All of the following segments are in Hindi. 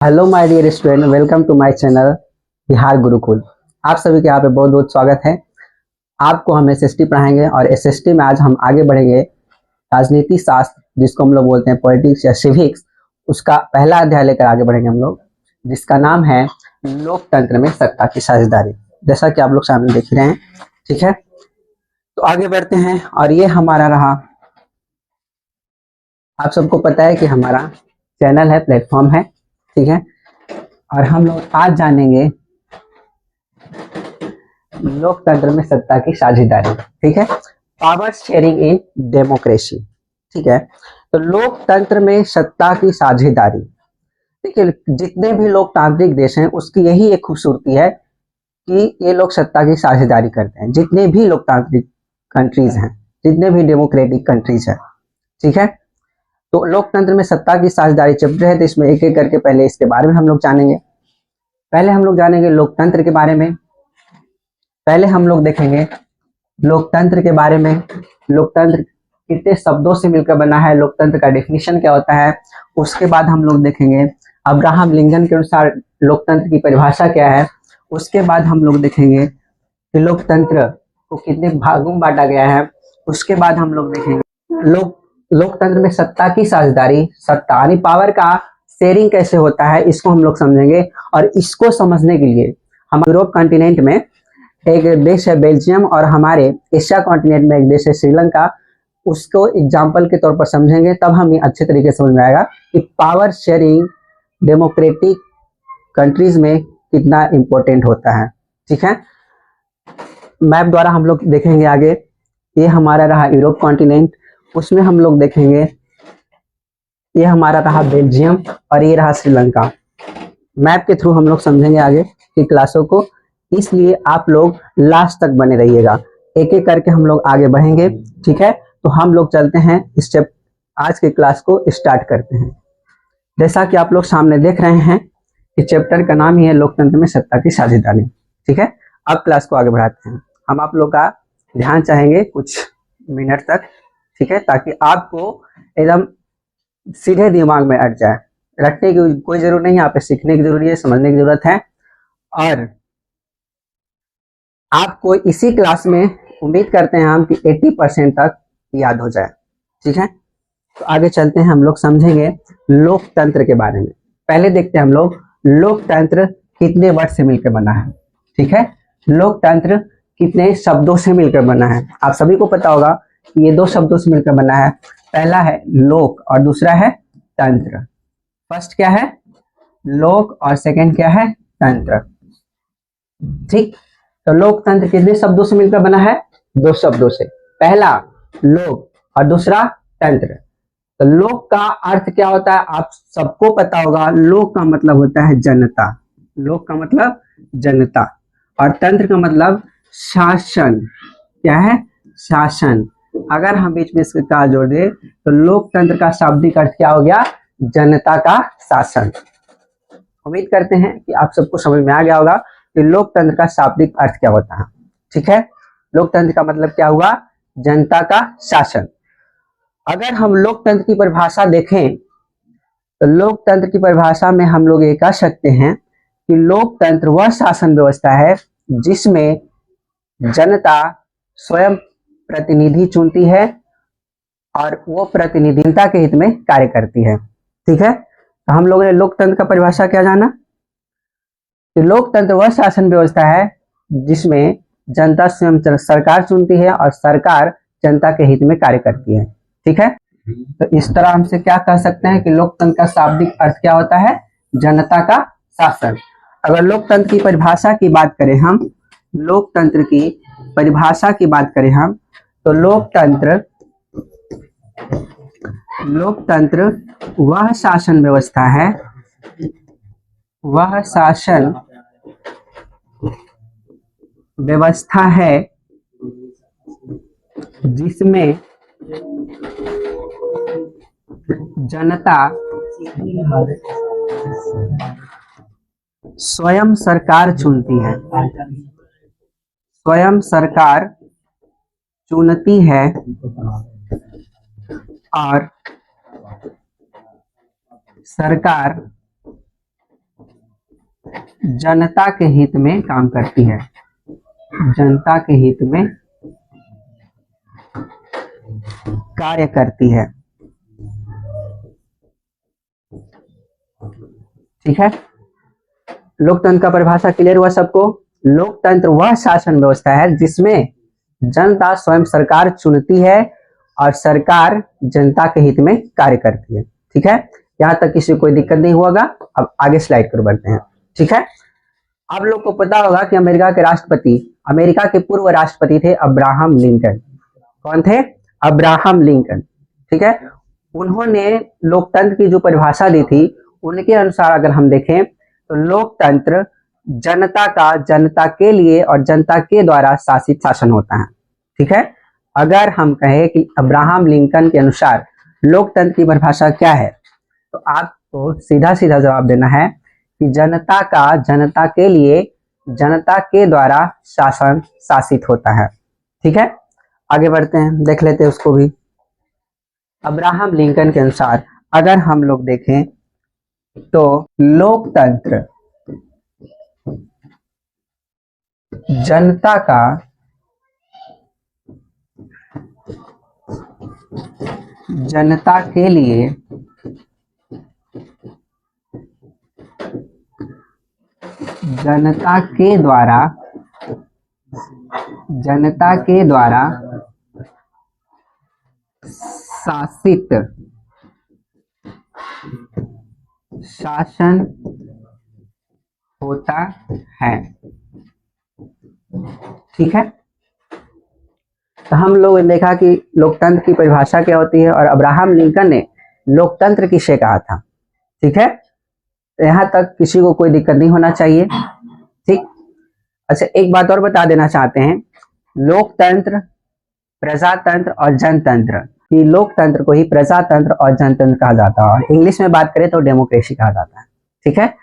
Hello my dear student, welcome to my channel Bihar Gurukul. आप सभी के यहाँ पे बहुत बहुत स्वागत है। आपको हम एसएसटी पढ़ाएंगे और एसएसटी में आज हम आगे बढ़ेंगे राजनीति शास्त्र, जिसको हम लोग बोलते हैं पॉलिटिक्स या सिविक्स। उसका पहला अध्याय लेकर आगे बढ़ेंगे हम लोग, जिसका नाम है लोकतंत्र में सत्ता की साझेदारी। जैसा कि आप लोग सामने देख रहे हैं, ठीक है। तो आगे बढ़ते हैं और ये हमारा रहा। आप सबको पता है कि हमारा चैनल है, प्लेटफॉर्म है, ठीक है। और हम लोग आज जानेंगे लोकतंत्र में सत्ता की साझेदारी, ठीक है। पावर शेयरिंग इन डेमोक्रेसी, ठीक है। तो लोकतंत्र में सत्ता की साझेदारी, ठीक है। जितने भी लोकतांत्रिक देश हैं उसकी यही एक खूबसूरती है कि ये लोग सत्ता की साझेदारी करते हैं। जितने भी लोकतांत्रिक कंट्रीज हैं, जितने भी डेमोक्रेटिक कंट्रीज हैं, ठीक है। तो लोकतंत्र में सत्ता की साझेदारी चैप्टर है, तो इसमें एक एक करके पहले इसके बारे में हम लोग जानेंगे। पहले हम लोग जानेंगे लोकतंत्र के बारे में। पहले हम लोग देखेंगे लोकतंत्र के बारे में। लोकतंत्र कितने शब्दों से मिलकर बना है, लोकतंत्र का डेफिनेशन क्या होता है। उसके बाद हम लोग देखेंगे अब्राहम लिंकन के अनुसार लोकतंत्र की परिभाषा क्या है। उसके बाद हम लोग देखेंगे कि लोकतंत्र को कितने भागों में बांटा गया है। उसके बाद हम लोग देखेंगे लोकतंत्र में सत्ता की साझेदारी, सत्ता यानी पावर का शेयरिंग कैसे होता है, इसको हम लोग समझेंगे। और इसको समझने के लिए हम यूरोप कॉन्टिनेंट में एक देश है बेल्जियम और हमारे एशिया कॉन्टिनेंट में एक देश है श्रीलंका, उसको एग्जाम्पल के तौर पर समझेंगे। तब हमें अच्छे तरीके से समझ में आएगा कि पावर शेयरिंग डेमोक्रेटिक कंट्रीज में कितना इंपॉर्टेंट होता है, ठीक है। मैप द्वारा हम लोग देखेंगे आगे। ये हमारा रहा यूरोप कॉन्टिनेंट, उसमें हम लोग देखेंगे ये हमारा रहा बेल्जियम और ये रहा श्रीलंका। मैप के थ्रू हम लोग समझेंगे आगे की क्लासों को, इसलिए आप लोग लास्ट तक बने रहिएगा। एक एक करके हम लोग आगे बढ़ेंगे, ठीक है। तो हम लोग चलते हैं आज के क्लास को स्टार्ट करते हैं। जैसा कि आप लोग सामने देख रहे हैं कि चैप्टर का नाम ही है लोकतंत्र में सत्ता की साझेदारी, ठीक है। अब क्लास को आगे बढ़ाते हैं। हम आप लोग का ध्यान चाहेंगे कुछ मिनट तक, ठीक है, ताकि आपको एकदम सीधे दिमाग में अट जाए। रटने की कोई जरूरत नहीं है, यहाँ पे सीखने की जरूरत है, समझने की जरूरत है। और आपको इसी क्लास में उम्मीद करते हैं हम कि 80% तक याद हो जाए, ठीक है। तो आगे चलते हैं, हम लोग समझेंगे लोकतंत्र के बारे में। पहले देखते हैं हम लोग लोकतंत्र कितने वर्ड से मिलकर बना है, ठीक है। लोकतंत्र कितने शब्दों से मिलकर बना है। आप सभी को पता होगा कि ये दो शब्दों से मिलकर बना है। पहला है लोक और दूसरा है तंत्र। फर्स्ट क्या है, लोक, और सेकंड क्या है, तंत्र, ठीक। तो लोकतंत्र कितने शब्दों से मिलकर बना है, दो शब्दों से। पहला लोक और दूसरा तंत्र। तो लोक का अर्थ क्या होता है, आप सबको पता होगा। लोक का मतलब होता है जनता, लोक का मतलब जनता, और तंत्र का मतलब शासन। क्या है, शासन। अगर हम बीच में इसके का जोड़ दे तो लोकतंत्र का शाब्दिक अर्थ क्या हो गया, जनता का शासन। उम्मीद करते हैं कि आप सबको समझ में आ गया होगा कि लोकतंत्र का शाब्दिक अर्थ क्या होता है, ठीक है। लोकतंत्र का मतलब क्या हुआ, जनता का शासन। अगर हम लोकतंत्र की परिभाषा देखें तो लोकतंत्र की परिभाषा में हम लोग ये कह सकते हैं कि लोकतंत्र वह शासन व्यवस्था है जिसमें जनता स्वयं प्रतिनिधि चुनती है और वो प्रतिनिधि जनता के हित में कार्य करती है, ठीक है। तो हम लोगों ने लोकतंत्र का परिभाषा क्या जाना, कि लोकतंत्र वह शासन व्यवस्था है जिसमें जनता स्वयं सरकार चुनती है और सरकार जनता के हित में कार्य करती है, ठीक है। तो इस तरह हमसे क्या कह सकते हैं कि लोकतंत्र का शाब्दिक अर्थ क्या होता है, जनता का शासन। अगर लोकतंत्र की परिभाषा की बात करें हम, लोकतंत्र की परिभाषा की बात करें हम, तो लोकतंत्र वह शासन व्यवस्था है, वह शासन व्यवस्था है जिसमें जनता स्वयं सरकार चुनती है, स्वयं सरकार चुनती है और सरकार जनता के हित में काम करती है, जनता के हित में कार्य करती है। ठीक है, लोकतंत्र का परिभाषा क्लियर हुआ सबको। लोकतंत्र वह शासन व्यवस्था है जिसमें जनता स्वयं सरकार चुनती है और सरकार जनता के हित में कार्य करती है। ठीक है, यहां तक किसी को कोई दिक्कत नहीं होगा। अब आगे स्लाइड कर बढ़ते हैं। ठीक है, आप लोग को पता होगा कि अमेरिका के पूर्व राष्ट्रपति थे अब्राहम लिंकन। कौन थे? Abraham Lincoln. ठीक है, उन्होंने लोकतंत्र की जो परिभाषा दी थी उनके अनुसार अगर हम देखें तो लोकतंत्र जनता का जनता के लिए और जनता के द्वारा शासित शासन होता है। ठीक है, अगर हम कहें कि अब्राहम लिंकन के अनुसार लोकतंत्र की परिभाषा क्या है तो आपको सीधा सीधा जवाब देना है कि जनता का जनता के लिए जनता के द्वारा शासन शासित होता है। ठीक है, आगे बढ़ते हैं, देख लेते हैं उसको भी। अब्राहम लिंकन के अनुसार अगर हम लोग देखें तो लोकतंत्र जनता का जनता के लिए जनता के द्वारा शासित शासन होता है। ठीक है, तो हम लोगों ने देखा कि लोकतंत्र की परिभाषा क्या होती है और अब्राहम लिंकन ने लोकतंत्र किसे कहा था। ठीक है, तो यहां तक किसी को कोई दिक्कत नहीं होना चाहिए। ठीक, अच्छा एक बात और बता देना चाहते हैं, लोकतंत्र, प्रजातंत्र और जनतंत्र, कि लोकतंत्र को ही प्रजातंत्र और जनतंत्र कहा जाता है और इंग्लिश में बात करें तो डेमोक्रेसी कहा जाता है। ठीक है,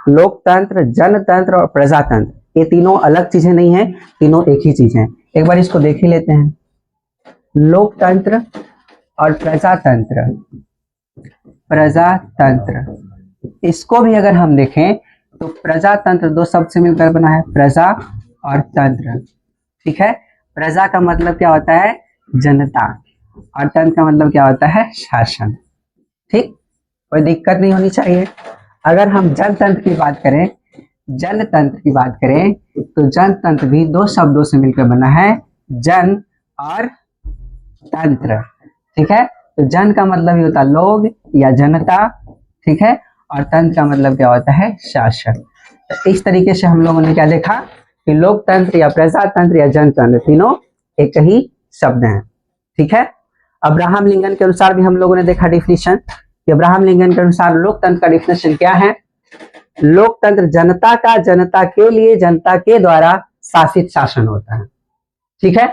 लोकतंत्र, जनतंत्र और प्रजातंत्र ये तीनों अलग चीजें नहीं है, तीनों एक ही चीज है। एक बार इसको देख ही लेते हैं, लोकतंत्र और प्रजातंत्र। इसको भी अगर हम देखें तो प्रजातंत्र दो शब्द से मिलकर बना है, प्रजा और तंत्र। ठीक है, प्रजा का मतलब क्या होता है? जनता, और तंत्र का मतलब क्या होता है? शासन। ठीक, कोई दिक्कत नहीं होनी चाहिए। अगर हम जनतंत्र की बात करें तो जनतंत्र भी दो शब्दों से मिलकर बना है, जन और तंत्र। ठीक है, तो जन का मतलब ही होता है लोग या जनता। ठीक है, और तंत्र का मतलब क्या होता है? शासन। तो इस तरीके से हम लोगों ने क्या देखा कि लोकतंत्र या प्रजातंत्र या जनतंत्र तीनों एक ही शब्द हैं। ठीक है, अब्राहम लिंकन के अनुसार भी हम लोगों ने देखा डिफिनीशन कि अब्राहम लिंकन के अनुसार लोकतंत्र का डिफिनीशन क्या है? लोकतंत्र जनता का जनता के लिए जनता के द्वारा शासित शासन होता है। ठीक है,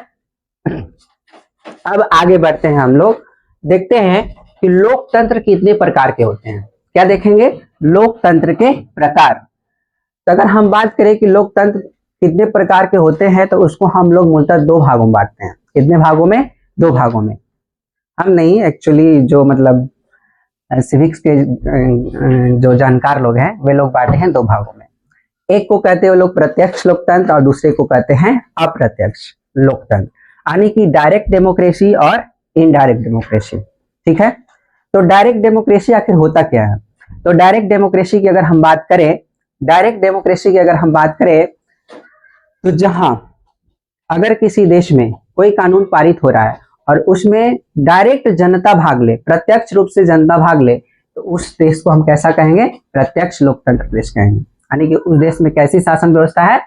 अब आगे बढ़ते हैं, हम लोग देखते हैं कि लोकतंत्र कितने प्रकार के होते हैं। क्या देखेंगे? लोकतंत्र के प्रकार। तो अगर हम बात करें कि लोकतंत्र कितने प्रकार के होते हैं तो उसको हम लोग मूलतः दो भागों में बांटते हैं। कितने भागों में? दो भागों में। हम नहीं, एक्चुअली जो मतलब सिविक्स के जो जानकार लोग हैं वे लोग बांटे हैं दो भागों में। एक को कहते हैं लोग प्रत्यक्ष लोकतंत्र और दूसरे को कहते हैं अप्रत्यक्ष लोकतंत्र, यानी कि डायरेक्ट डेमोक्रेसी और इनडायरेक्ट डेमोक्रेसी। ठीक है, तो डायरेक्ट डेमोक्रेसी आखिर होता क्या है? तो डायरेक्ट डेमोक्रेसी की अगर हम बात करें तो जहां अगर किसी देश में कोई कानून पारित हो रहा है और उसमें डायरेक्ट जनता भाग ले, प्रत्यक्ष रूप से जनता भाग ले, तो उस देश को हम कैसा कहेंगे? प्रत्यक्ष लोकतंत्र देश कहेंगे। यानी कि उस देश में कैसी शासन व्यवस्था है?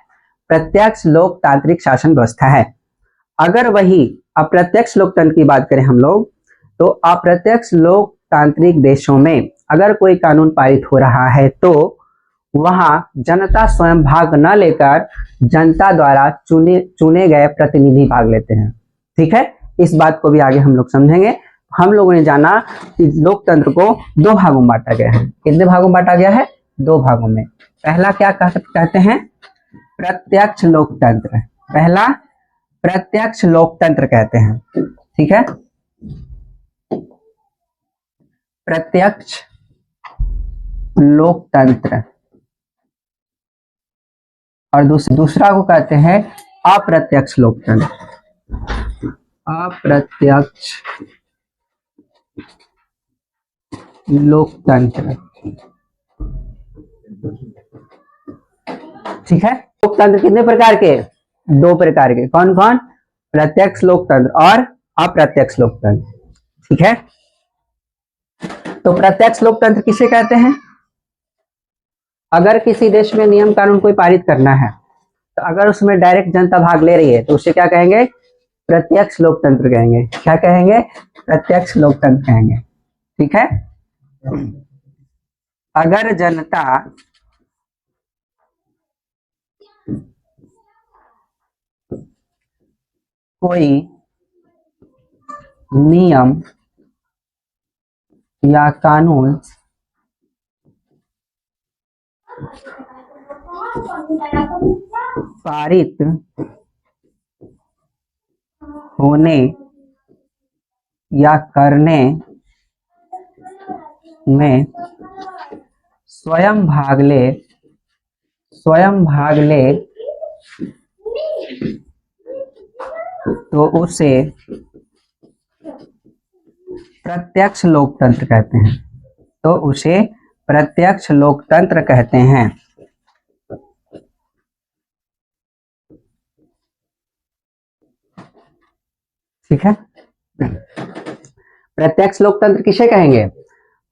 प्रत्यक्ष लोकतांत्रिक शासन व्यवस्था है। अगर वही अप्रत्यक्ष लोकतंत्र की बात करें हम लोग, तो अप्रत्यक्ष लोकतांत्रिक देशों में अगर कोई कानून पारित हो रहा है तो वहां जनता स्वयं भाग न लेकर जनता द्वारा चुने गए प्रतिनिधि भाग लेते हैं। ठीक है, इस बात को भी आगे हम लोग समझेंगे। हम लोगों ने जाना कि लोकतंत्र को दो भागों में बांटा गया है। कितने भागों में बांटा गया है? दो भागों में। पहला क्या कहते हैं? प्रत्यक्ष लोकतंत्र। पहला प्रत्यक्ष लोकतंत्र कहते हैं। ठीक है, प्रत्यक्ष लोकतंत्र और दूसरा को कहते हैं अप्रत्यक्ष लोकतंत्र। अप्रत्यक्ष लोकतंत्र, ठीक है। लोकतंत्र कितने प्रकार के? 2 प्रकार के। कौन कौन? प्रत्यक्ष लोकतंत्र और अप्रत्यक्ष लोकतंत्र, ठीक है। तो प्रत्यक्ष लोकतंत्र किसे कहते हैं? अगर किसी देश में नियम कानून कोई पारित करना है तो अगर उसमें डायरेक्ट जनता भाग ले रही है तो उसे क्या कहेंगे? प्रत्यक्ष लोकतंत्र कहेंगे। क्या कहेंगे? प्रत्यक्ष लोकतंत्र कहेंगे, ठीक है। अगर जनता कोई नियम या कानून पारित होने या करने में स्वयं भाग ले तो उसे प्रत्यक्ष लोकतंत्र कहते हैं। तो उसे प्रत्यक्ष लोकतंत्र कहते हैं, ठीक है। प्रत्यक्ष लोकतंत्र किसे कहेंगे?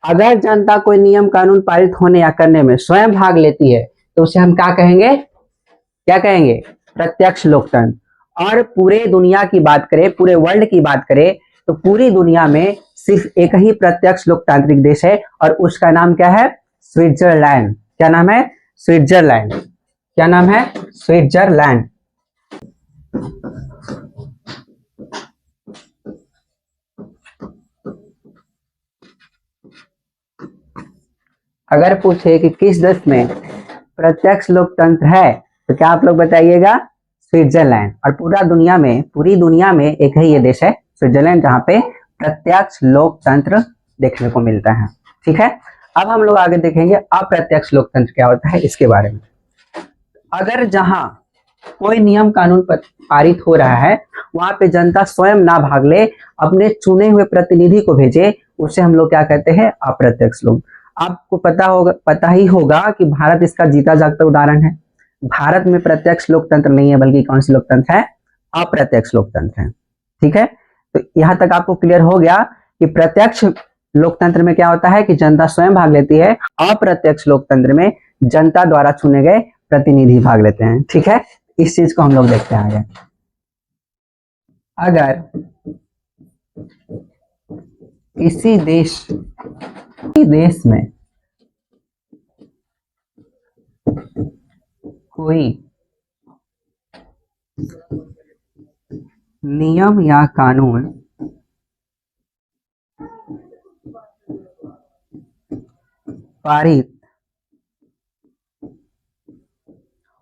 अगर जनता कोई नियम कानून पारित होने या करने में स्वयं भाग लेती है तो उसे हम क्या कहेंगे? क्या कहेंगे? प्रत्यक्ष लोकतंत्र। और पूरे दुनिया की बात करें, पूरे वर्ल्ड की बात करें तो पूरी दुनिया में सिर्फ एक ही प्रत्यक्ष लोकतांत्रिक देश है और उसका नाम क्या है? स्विट्जरलैंड। क्या नाम है? स्विट्जरलैंड। क्या नाम है? स्विट्जरलैंड। अगर पूछे कि किस देश में प्रत्यक्ष लोकतंत्र है तो क्या आप लोग बताइएगा? स्विट्जरलैंड। और पूरी दुनिया में एक ही ये देश है स्विट्जरलैंड जहां पे प्रत्यक्ष लोकतंत्र देखने को मिलता है, ठीक है। अब हम लोग आगे देखेंगे अप्रत्यक्ष लोकतंत्र क्या होता है इसके बारे में। अगर जहां कोई नियम कानून पारित हो रहा है वहां पे जनता स्वयं ना भाग ले, अपने चुने हुए प्रतिनिधि को भेजे, उसे हम लोग क्या कहते हैं? अप्रत्यक्ष लोक। आपको पता ही होगा कि भारत इसका जीता जागता उदाहरण है। भारत में प्रत्यक्ष लोकतंत्र नहीं है बल्कि कौन सी लोकतंत्र है? अप्रत्यक्ष लोकतंत्र है, ठीक है। तो यहां तक आपको क्लियर हो गया कि प्रत्यक्ष लोकतंत्र में क्या होता है कि जनता स्वयं भाग लेती है, अप्रत्यक्ष लोकतंत्र में जनता द्वारा चुने गए प्रतिनिधि भाग लेते हैं, ठीक है। इस चीज को हम लोग देखते हैं आगे। अगर किसी देश में कोई नियम या कानून पारित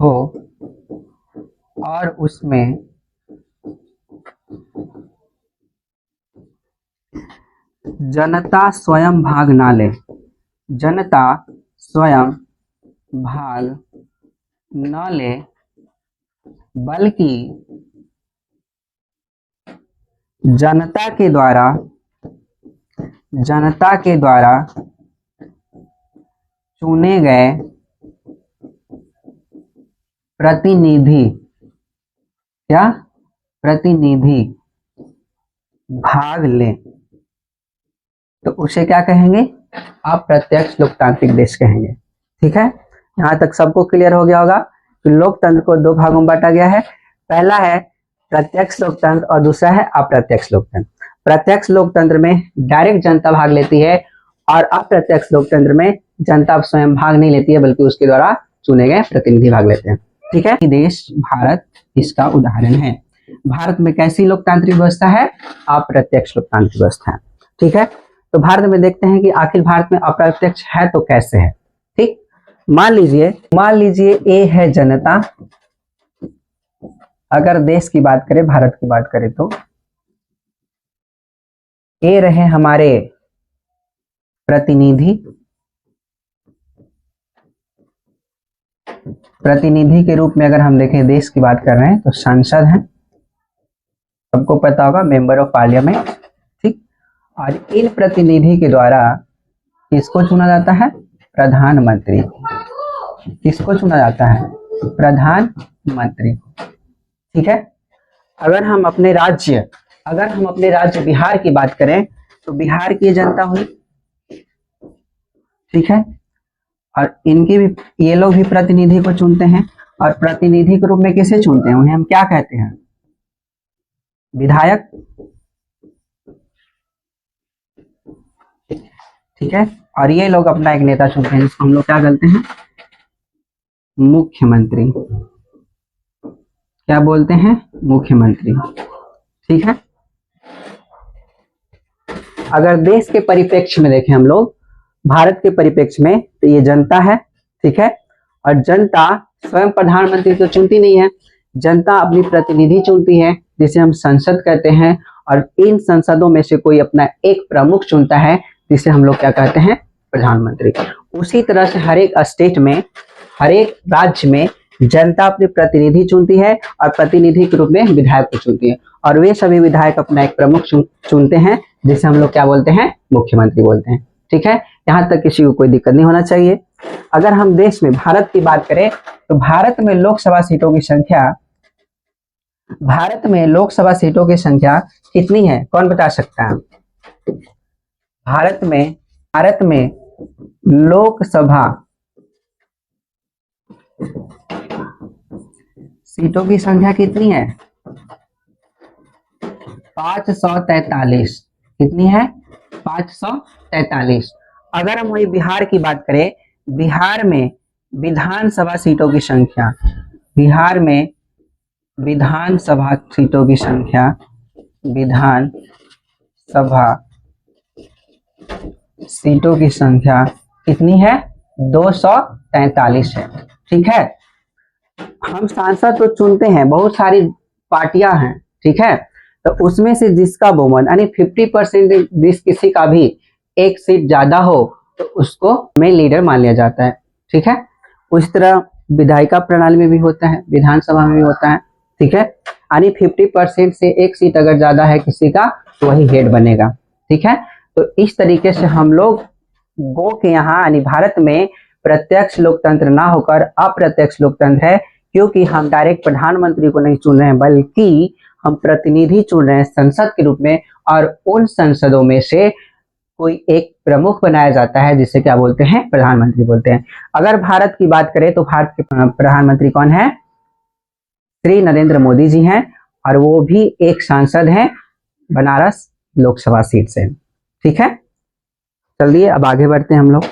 हो और उसमें जनता स्वयं भाग ना ले, जनता स्वयं भाग न ले बल्कि जनता के द्वारा चुने गए प्रतिनिधि भाग ले तो उसे क्या कहेंगे? अप्रत्यक्ष लोकतांत्रिक देश कहेंगे, ठीक है। यहां तक सबको क्लियर हो गया होगा कि लोकतंत्र को 2 भागों में बांटा गया है। पहला है प्रत्यक्ष लोकतंत्र और दूसरा है अप्रत्यक्ष लोकतंत्र। प्रत्यक्ष लोकतंत्र में डायरेक्ट जनता भाग लेती है और अप्रत्यक्ष लोकतंत्र में जनता स्वयं भाग नहीं लेती है बल्कि उसके द्वारा चुने गए प्रतिनिधि भाग लेते हैं, ठीक है। देश भारत इसका उदाहरण है। भारत में कैसी लोकतांत्रिक व्यवस्था है? अप्रत्यक्ष लोकतांत्रिक व्यवस्था है, ठीक है। तो भारत में देखते हैं कि आखिर भारत में अप्रत्यक्ष है तो कैसे है, ठीक। मान लीजिए ए है जनता। अगर देश की बात करें, भारत की बात करें तो ए रहे हमारे प्रतिनिधि प्रतिनिधि के रूप में अगर हम देखें देश की बात कर रहे हैं तो संसद है, सबको पता होगा, मेंबर ऑफ पार्लियामेंट, ठीक। और इन प्रतिनिधि के द्वारा किसको चुना जाता है? प्रधानमंत्री। किसको चुना जाता है? प्रधानमंत्री, ठीक है। अगर हम अपने राज्य बिहार की बात करें तो बिहार की जनता हुई, ठीक है। और इनके भी, ये लोग भी प्रतिनिधि को चुनते हैं, और प्रतिनिधि के रूप में किसे चुनते हैं? उन्हें हम क्या कहते हैं? विधायक, ठीक है। और ये लोग अपना एक नेता चुनते हैं जिसको हम लोग क्या कहते हैं? मुख्यमंत्री। क्या बोलते हैं? मुख्यमंत्री, ठीक है। अगर देश के परिप्रेक्ष्य में देखें हम लोग, भारत के परिप्रेक्ष्य में, तो ये जनता है, ठीक है। और जनता स्वयं प्रधानमंत्री तो चुनती नहीं है, जनता अपनी प्रतिनिधि चुनती है जिसे हम संसद कहते हैं, और इन संसदों में से कोई अपना एक प्रमुख चुनता है जिसे हम लोग क्या कहते हैं? प्रधानमंत्री। उसी तरह से हर एक स्टेट में, हर एक राज्य में जनता अपनी प्रतिनिधि चुनती है और प्रतिनिधि के रूप में विधायक को चुनती है, और वे सभी विधायक अपना एक प्रमुख चुनते हैं जिसे हम लोग क्या बोलते हैं? मुख्यमंत्री बोलते हैं, ठीक है। यहाँ तक किसी को कोई दिक्कत नहीं होना चाहिए। अगर हम देश में, भारत की बात करें तो भारत में लोकसभा सीटों की संख्या कितनी है? कौन बता सकता है? भारत में लोकसभा सीटों की संख्या कितनी है? 543। कितनी है? 543। अगर हम वही बिहार की बात करें, बिहार में विधानसभा सीटों की संख्या, बिहार में विधानसभा सीटों की संख्या, विधानसभा सीटों की संख्या कितनी है? 243 है, ठीक है। हम सांसद तो चुनते हैं, बहुत सारी पार्टियां हैं, ठीक है। तो उसमें से जिसका बहुमत यानी 50% जिस किसी का भी एक सीट ज्यादा हो तो उसको में लीडर मान लिया जाता है, ठीक है। उस तरह विधायिका प्रणाली में भी होता है, विधानसभा में भी होता है, ठीक है। यानी 50% से एक सीट अगर ज्यादा है किसी का तो वही हेड बनेगा, ठीक है। तो इस तरीके से हम लोग गो के यहाँ यानी भारत में प्रत्यक्ष लोकतंत्र ना होकर अप्रत्यक्ष लोकतंत्र है, क्योंकि हम डायरेक्ट प्रधानमंत्री को नहीं चुन रहे हैं बल्कि हम प्रतिनिधि चुन रहे हैं संसद के रूप में, और उन संसदों में से कोई एक प्रमुख बनाया जाता है जिसे क्या बोलते हैं? प्रधानमंत्री बोलते हैं। अगर भारत की बात करें तो भारत के प्रधानमंत्री कौन है? श्री नरेंद्र मोदी जी हैं, और वो भी एक सांसद हैं बनारस लोकसभा सीट से, ठीक है। चलिए अब आगे बढ़ते हैं हम लोग।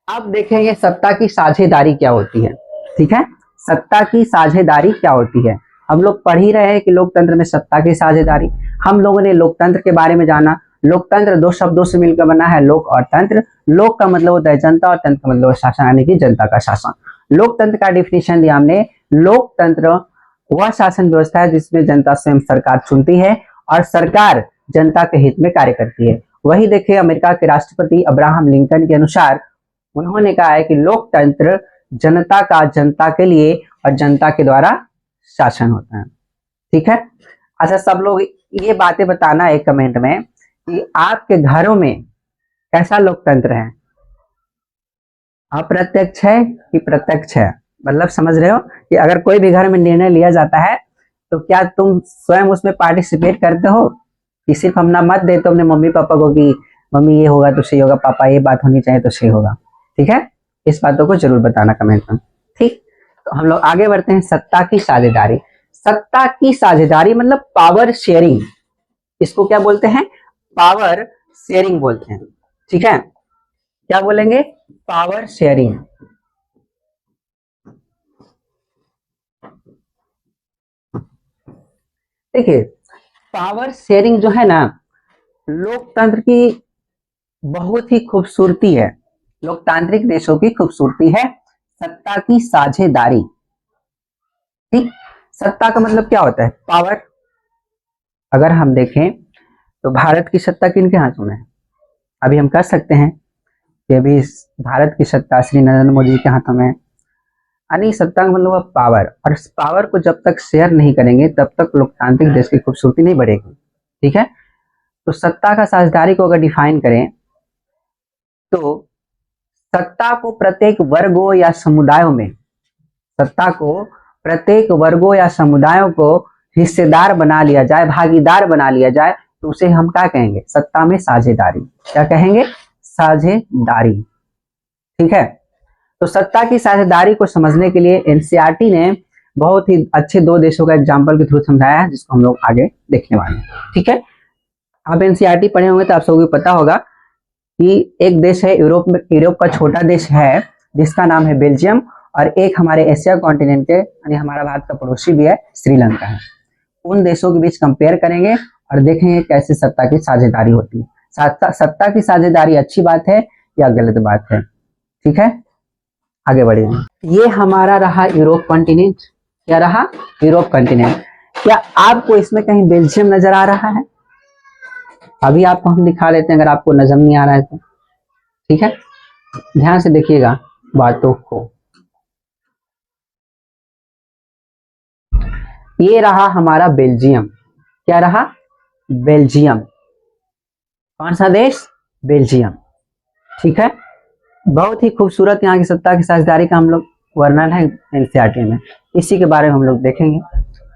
अब देखेंगे सत्ता की साझेदारी क्या होती है, ठीक है। सत्ता की साझेदारी क्या होती है? हम लोग पढ़ ही रहे हैं कि लोकतंत्र में सत्ता की साझेदारी। हम लोगों ने लोकतंत्र के बारे में जाना। लोकतंत्र दो शब्दों से मिलकर बना है, लोक और तंत्र। लोक का मतलब होता है जनता और तंत्र का मतलब शासन, यानी कि जनता का शासन। लोकतंत्र का डिफिनेशन दिया हमने। लोकतंत्र वह शासन व्यवस्था है जिसमें जनता स्वयं सरकार चुनती है और सरकार जनता के हित में कार्य करती है। वही देखिए अमेरिका के राष्ट्रपति अब्राहम लिंकन के अनुसार उन्होंने कहा है कि लोकतंत्र जनता का जनता के लिए और जनता के द्वारा शासन होता है, ठीक है। अच्छा, सब लोग ये बातें बताना एक कमेंट में कि आपके घरों में कैसा लोकतंत्र है? अप्रत्यक्ष है कि प्रत्यक्ष है? मतलब समझ रहे हो कि अगर कोई भी घर में निर्णय लिया जाता है तो क्या तुम स्वयं उसमें पार्टिसिपेट करते हो कि सिर्फ अपना मत देते हो अपने मम्मी पापा को कि मम्मी ये होगा तो सही होगा, पापा ये बात होनी चाहिए तो सही होगा, ठीक है। इस बातों को जरूर बताना कमेंट में, ठीक। तो हम लोग आगे बढ़ते हैं। सत्ता की साझेदारी। सत्ता की साझेदारी मतलब पावर शेयरिंग। इसको क्या बोलते हैं? पावर शेयरिंग बोलते हैं, ठीक है। क्या बोलेंगे? Power sharing. देखिए पावर शेयरिंग जो है ना, लोकतंत्र की बहुत ही खूबसूरती है, लोकतांत्रिक देशों की खूबसूरती है सत्ता की साझेदारी, ठीक। सत्ता का मतलब क्या होता है? पावर। अगर हम देखें तो भारत की सत्ता किनके हाथों में है? अभी हम कह सकते हैं कि अभी भारत की सत्ता श्री नरेंद्र मोदी के हाथों में। यानी सत्ता का मतलब पावर, और इस पावर को जब तक शेयर नहीं करेंगे तब तक लोकतांत्रिक देश की खूबसूरती नहीं बढ़ेगी। ठीक है, तो सत्ता का साझेदारी को अगर डिफाइन करें तो सत्ता को प्रत्येक वर्गों या समुदायों में, सत्ता को प्रत्येक वर्गों या समुदायों को हिस्सेदार बना लिया जाए, भागीदार बना लिया जाए, तो उसे हम क्या कहेंगे? सत्ता में साझेदारी। क्या कहेंगे? साझेदारी। ठीक है, तो सत्ता की साझेदारी को समझने के लिए एनसीईआरटी ने बहुत ही अच्छे 2 देशों का एग्जाम्पल के थ्रू समझाया है, जिसको हम लोग आगे देखने वाले हैं। ठीक है, आप एनसीईआरटी पढ़े होंगे तो आप सबको पता होगा कि एक देश है यूरोप का छोटा देश है जिसका नाम है बेल्जियम, और एक हमारे एशिया कॉन्टिनेंट के यानी हमारा भारत का पड़ोसी भी है श्रीलंका है। उन देशों के बीच कंपेयर करेंगे और देखेंगे कैसे सत्ता की साझेदारी होती है। सत्ता की साझेदारी अच्छी बात है या गलत बात है? ठीक है, आगे बढ़ेंगे। ये हमारा रहा यूरोप कॉन्टिनेंट। क्या रहा? Europe continent. क्या आपको इसमें कहीं बेल्जियम नजर आ रहा है? अभी आपको हम दिखा देते हैं अगर आपको नजर नहीं आ रहा है तो। ठीक है, ध्यान से देखिएगा बातों को। ये रहा हमारा बेल्जियम। क्या रहा? बेल्जियम। कौन सा देश? बेल्जियम। ठीक है, बहुत ही खूबसूरत यहाँ की सत्ता की साझेदारी का हम लोग वर्णन है एनसीईआरटी में, इसी के बारे में हम लोग देखेंगे।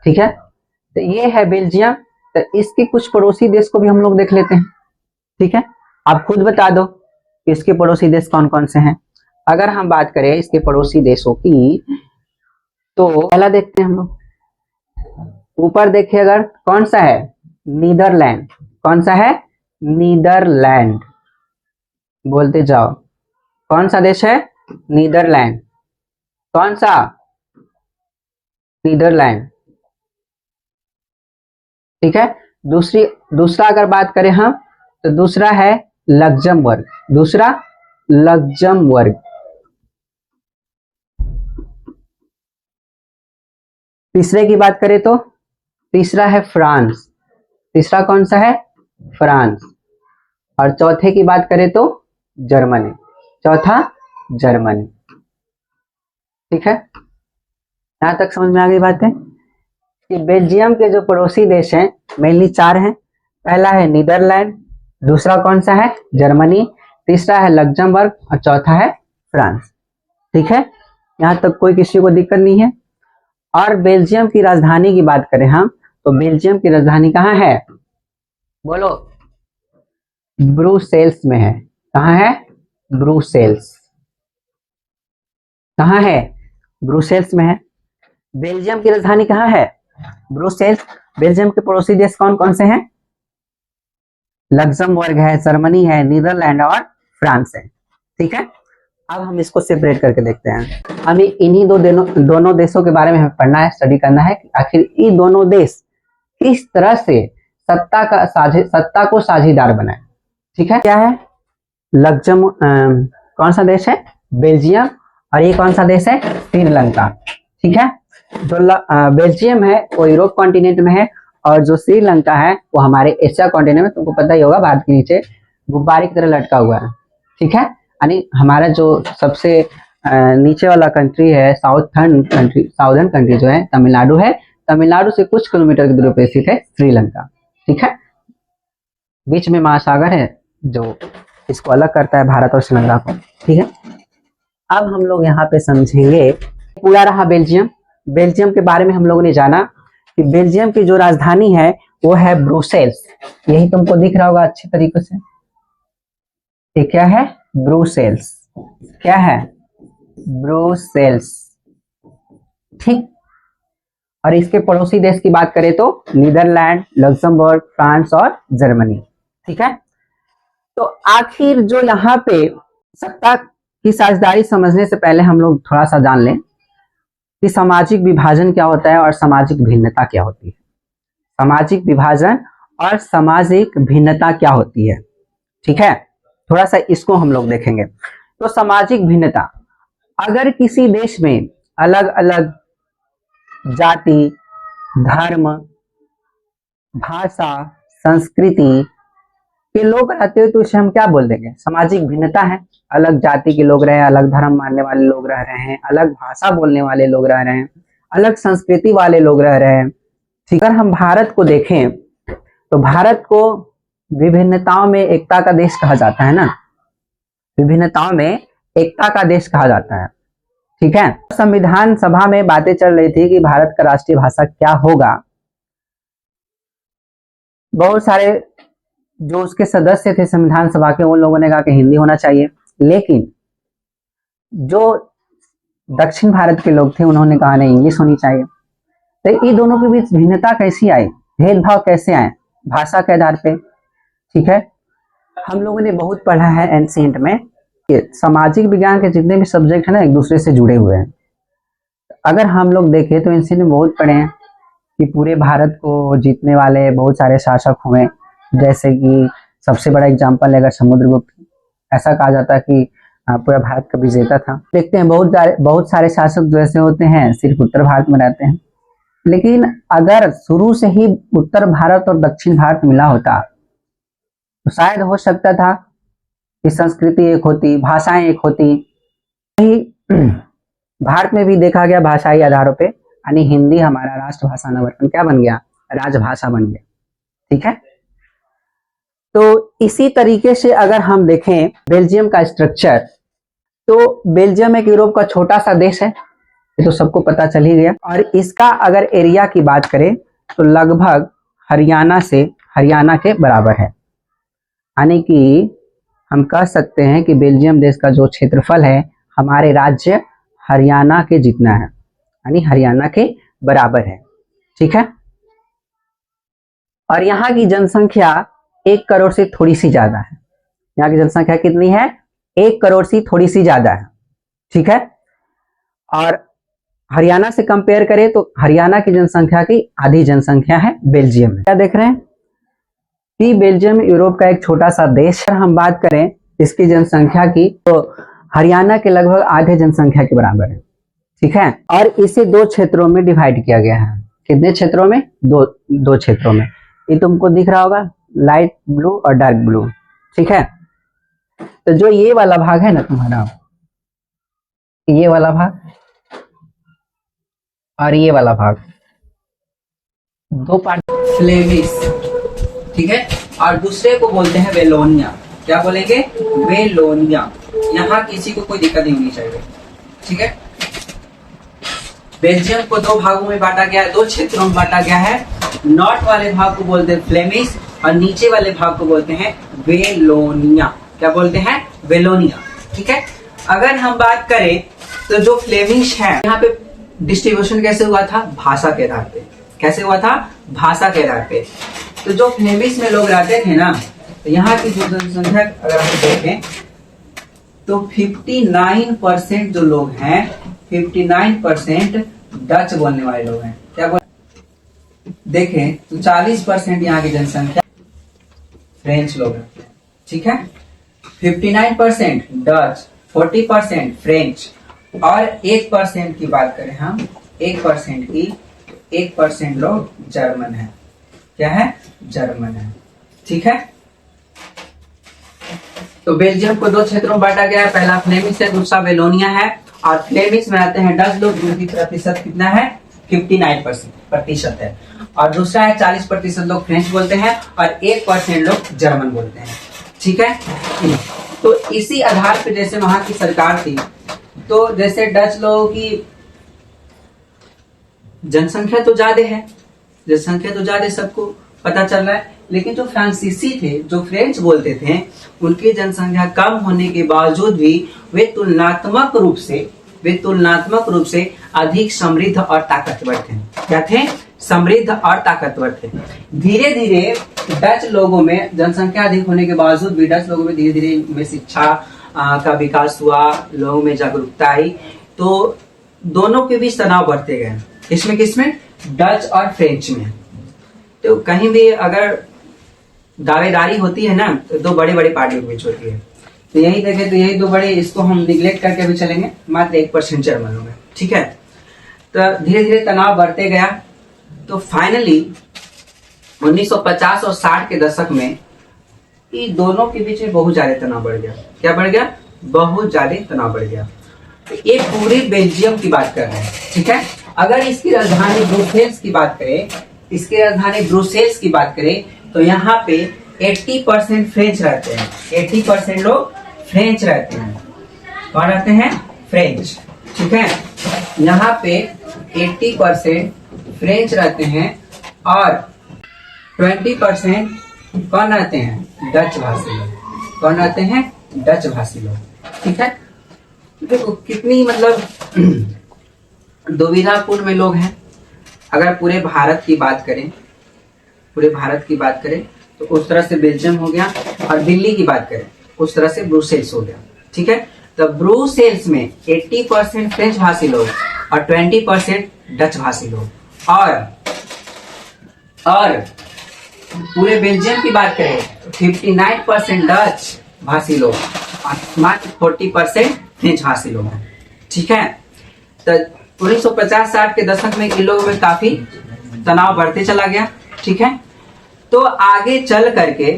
ठीक है, तो ये है बेल्जियम। तो इसके कुछ पड़ोसी देश को भी हम लोग देख लेते हैं। ठीक है, आप खुद बता दो कि इसके पड़ोसी देश कौन कौन से हैं। अगर हम बात करें इसके पड़ोसी देशों की तो पहला देखते हैं हम लोग, ऊपर देखिए अगर, कौन सा है? नीदरलैंड। कौन सा है? नीदरलैंड। बोलते जाओ, कौन सा देश है? नीदरलैंड। कौन सा? नीदरलैंड। ठीक है, दूसरा अगर बात करें हम तो दूसरा है लग्जमबर्ग। दूसरा लग्जमबर्ग। तीसरे की बात करें तो तीसरा है फ्रांस। तीसरा कौन सा है? फ्रांस। और चौथे की बात करें तो जर्मनी। चौथा जर्मनी। ठीक है, यहां तक समझ में आ गई बातें कि बेल्जियम के जो पड़ोसी देश हैं मेनली 4 हैं। पहला है नीदरलैंड, दूसरा कौन सा है? जर्मनी, तीसरा है लग्जमबर्ग और चौथा है फ्रांस। ठीक है, यहां तक कोई किसी को दिक्कत नहीं है। और बेल्जियम की राजधानी की बात करें हम तो बेल्जियम की राजधानी कहाँ है? बोलो। ब्रुसेल्स में है। कहाँ है? ब्रुसेल्स। कहाँ है? ब्रुसेल्स में है। बेल्जियम की राजधानी कहाँ है? ब्रुसेल्स। बेल्जियम के पड़ोसी देश कौन कौन से हैं? लग्जमबर्ग है, जर्मनी है, नीदरलैंड और फ्रांस है। ठीक है, अब हम इसको सेपरेट करके देखते हैं। हमें इन्हीं दोनों देशों के बारे में हमें पढ़ना है, स्टडी करना है कि आखिर ये दोनों देश किस तरह से सत्ता को साझेदार बनाए। ठीक है, क्या है? कौन सा देश है? बेल्जियम। और ये कौन सा देश है? श्रीलंका। ठीक है, जो बेल्जियम है वो यूरोप कॉन्टिनेंट में है और जो श्रीलंका है वो हमारे एशिया कॉन्टिनेंट में, तुमको पता ही होगा, भारत के नीचे गुब्बारे की तरह लटका हुआ है। ठीक है, यानी हमारा जो सबसे नीचे वाला कंट्री है, साउदर्न कंट्री जो है तमिलनाडु है। तमिलनाडु से कुछ किलोमीटर की दूरी पर स्थित है श्रीलंका। ठीक है, बीच में महासागर है जो इसको अलग करता है भारत और श्रीलंका को। ठीक है, अब हम लोग यहाँ पे समझेंगे। पूरा रहा बेल्जियम। बेल्जियम के बारे में हम लोगों ने जाना कि बेल्जियम की जो राजधानी है वो है ब्रुसेल्स। यही तुमको दिख रहा होगा अच्छी तरीके से। ये क्या है? ब्रुसेल्स। क्या है? ब्रुसेल्स। ठीक, और इसके पड़ोसी देश की बात करें तो नीदरलैंड, लग्जमबर्ग, फ्रांस और जर्मनी। ठीक है, तो आखिर जो यहाँ पे सत्ता की साझेदारी समझने से पहले हम लोग थोड़ा सा जान लें कि सामाजिक विभाजन क्या होता है और सामाजिक भिन्नता क्या होती है। सामाजिक विभाजन और सामाजिक भिन्नता क्या होती है। ठीक है, थोड़ा सा इसको हम लोग देखेंगे। तो सामाजिक भिन्नता, अगर किसी देश में अलग अलग जाति, धर्म, भाषा, संस्कृति, के लोग रहते हो तो इसे हम क्या बोल देंगे, सामाजिक भिन्नता है। अलग जाति के लोग रहे हैं, अलग धर्म मानने वाले लोग रह रहे हैं, अलग भाषा बोलने वाले लोग रह रहे हैं, अलग संस्कृति वाले लोग रह रहे हैं। ठीक, अगर हम भारत को देखें तो भारत को विभिन्नताओं में एकता का देश कहा जाता है ना, विभिन्नताओं में एकता का देश कहा जाता है। ठीक है, संविधान सभा में बातें चल रही थी कि भारत का राष्ट्रीय भाषा क्या होगा। बहुत सारे जो उसके सदस्य थे संविधान सभा के, उन लोगों ने कहा कि हिंदी होना चाहिए, लेकिन जो दक्षिण भारत के लोग थे उन्होंने कहा नहीं, इंग्लिश होनी चाहिए। तो इन दोनों के बीच भिन्नता कैसी आई, भेदभाव कैसे आए, भाषा के आधार पे। ठीक है, हम लोगों ने बहुत पढ़ा है एंशिएंट में कि सामाजिक विज्ञान के जितने भी सब्जेक्ट है ना एक दूसरे से जुड़े हुए हैं। अगर हम लोग देखें तो एंशिएंट में बहुत पढ़े हैं कि पूरे भारत को जीतने वाले बहुत सारे शासक हुए, जैसे कि सबसे बड़ा एग्जाम्पल है अगर समुद्रगुप्त, ऐसा कहा जाता है कि पूरा भारत का विजेता था। देखते हैं बहुत सारे शासक जो ऐसे होते हैं सिर्फ उत्तर भारत में रहते हैं, लेकिन अगर शुरू से ही उत्तर भारत और दक्षिण भारत मिला होता तो शायद हो सकता था कि संस्कृति एक होती, भाषाएं एक होती। भारत में भी देखा गया भाषाई आधारों पे, यानी हिंदी हमारा राष्ट्रभाषा नंबर क्या बन गया, राजभाषा बन गया। ठीक है, तो इसी तरीके से अगर हम देखें बेल्जियम का स्ट्रक्चर, तो बेल्जियम एक यूरोप का छोटा सा देश है, ये तो सबको पता चल ही गया। और इसका अगर एरिया की बात करें तो लगभग हरियाणा के बराबर है, यानी कि हम कह सकते हैं कि बेल्जियम देश का जो क्षेत्रफल है हमारे राज्य हरियाणा के जितना है, यानी हरियाणा के बराबर है। ठीक है, और यहाँ की जनसंख्या 1 करोड़ से थोड़ी सी ज्यादा है। यहाँ की जनसंख्या कितनी है, 1 करोड़ से थोड़ी सी ज्यादा है। ठीक है, और हरियाणा से कंपेयर करें तो हरियाणा की जनसंख्या की आधी जनसंख्या है बेल्जियम में। क्या देख रहे हैं कि बेल्जियम यूरोप का एक छोटा सा देश है। हम बात करें इसकी जनसंख्या की तो हरियाणा के लगभग आधे जनसंख्या के बराबर है। ठीक है, और इसे 2 क्षेत्रों में डिवाइड किया गया है। कितने क्षेत्रों में, दो क्षेत्रों में। ये तुमको दिख रहा होगा, लाइट ब्लू और डार्क ब्लू। ठीक है, तो जो ये वाला भाग है ना तुम्हारा, ये वाला भाग और ये वाला भाग, 2 पार्ट फ्लेमिश। ठीक है, और दूसरे को बोलते हैं वेलोनिया। क्या बोलेंगे, वेलोनिया। यहाँ किसी को कोई दिक्कत नहीं होनी चाहिए। ठीक है, बेल्जियम को 2 भागों में बांटा गया है, 2 क्षेत्रों में बांटा गया है। नॉर्थ वाले भाग को बोलते हैं फ्लेमिश और नीचे वाले भाग को बोलते हैं वेलोनिया। क्या बोलते हैं, वेलोनिया। ठीक है, अगर हम बात करें तो जो फ्लेमिश है यहाँ पे डिस्ट्रीब्यूशन कैसे हुआ था, भाषा के आधार पे। कैसे हुआ था, भाषा के आधार पे। तो जो फ्लेमिश में लोग रहते थे ना, तो यहाँ की जो जनसंख्या अगर हम देखें तो 59% जो लोग हैं, 59% डच बोलने वाले लोग हैं। क्या बोल देखें तो 40% यहाँ की जनसंख्या फ्रेंच लोग रहते हैं। ठीक है, 59% डच, 40% फ्रेंच और 1% की बात करें हम, 1% की, 1% लोग जर्मन है। क्या है, जर्मन है। ठीक है, तो बेल्जियम को 2 क्षेत्रों में बांटा गया है, पहला फ्लेमिश है, दूसरा वेलोनिया है। और फ्लेमिश में रहते हैं डच लोग, जिनकी प्रतिशत कितना है, 59% है। और दूसरा है 40% लोग फ्रेंच बोलते हैं और 1% लोग जर्मन बोलते हैं। ठीक है, तो इसी आधार पर जैसे वहां की सरकार थी, तो जैसे डच लोगों की जनसंख्या तो ज्यादा है, जनसंख्या तो ज्यादा सबको पता चल रहा है, लेकिन जो फ्रांसीसी थे, जो फ्रेंच बोलते थे, उनकी जनसंख्या कम होने के बावजूद भी वे तुलनात्मक रूप से अधिक समृद्ध और ताकतवर थे। क्या थे, समृद्ध और ताकतवर थे। धीरे धीरे डच लोगों में जनसंख्या अधिक होने के बावजूद भी डच लोगों में धीरे धीरे में शिक्षा का विकास हुआ, लोगों में जागरूकता आई, तो दोनों के बीच तनाव बढ़ते गए। किसमें, डच और फ्रेंच में। तो कहीं भी अगर दावेदारी होती है ना, तो 2 बड़े बड़े पार्टियों के बीच होती है। तो यही देखें तो यही 2 बड़े, इसको हम निगलेक्ट करके भी चलेंगे, मात्र 1% जर्मन लोग हैं। ठीक है, तो धीरे धीरे तनाव बढ़ते गया। तो फाइनली 1950 और 60 के दशक में इन दोनों के बीच में बहुत ज्यादा तनाव बढ़ गया। क्या बढ़ गया? बहुत ज्यादा तनाव बढ़ गया। तो ये पूरे बेल्जियम की बात कर रहे हैं, ठीक है। अगर इसकी राजधानी ब्रुसेल्स की बात करें, इसकी राजधानी ब्रुसेल्स की बात करें, तो यहाँ पे 80% फ्रेंच रहते हैं। 80% लोग फ्रेंच रहते हैं। कौन रहते हैं? फ्रेंच, ठीक है। यहाँ पे 80% फ्रेंच रहते हैं और 20% कौन रहते हैं? डच भाषी लोग। कौन रहते हैं? डच भाषी लोग, ठीक है। देखो कितनी मतलब दुविधापूर्ण में लोग हैं। अगर पूरे भारत की बात करें, पूरे भारत की बात करें तो उस तरह से बेल्जियम हो गया, और दिल्ली की बात करें उस तरह से ब्रुसेल्स हो गया, ठीक है। तो ब्रुसेल्स में 80% फ्रेंच भाषी लोग और 20% डच भाषी लोग, और पूरे बेल्जियम की बात करें तो 59% डच भाषी लोग और मात्र 40% फ्रेंच भाषी लोग हैं, ठीक है। तो 1950-60 के दशक में इन लोगों में काफी तनाव बढ़ते चला गया, ठीक है। तो आगे चल करके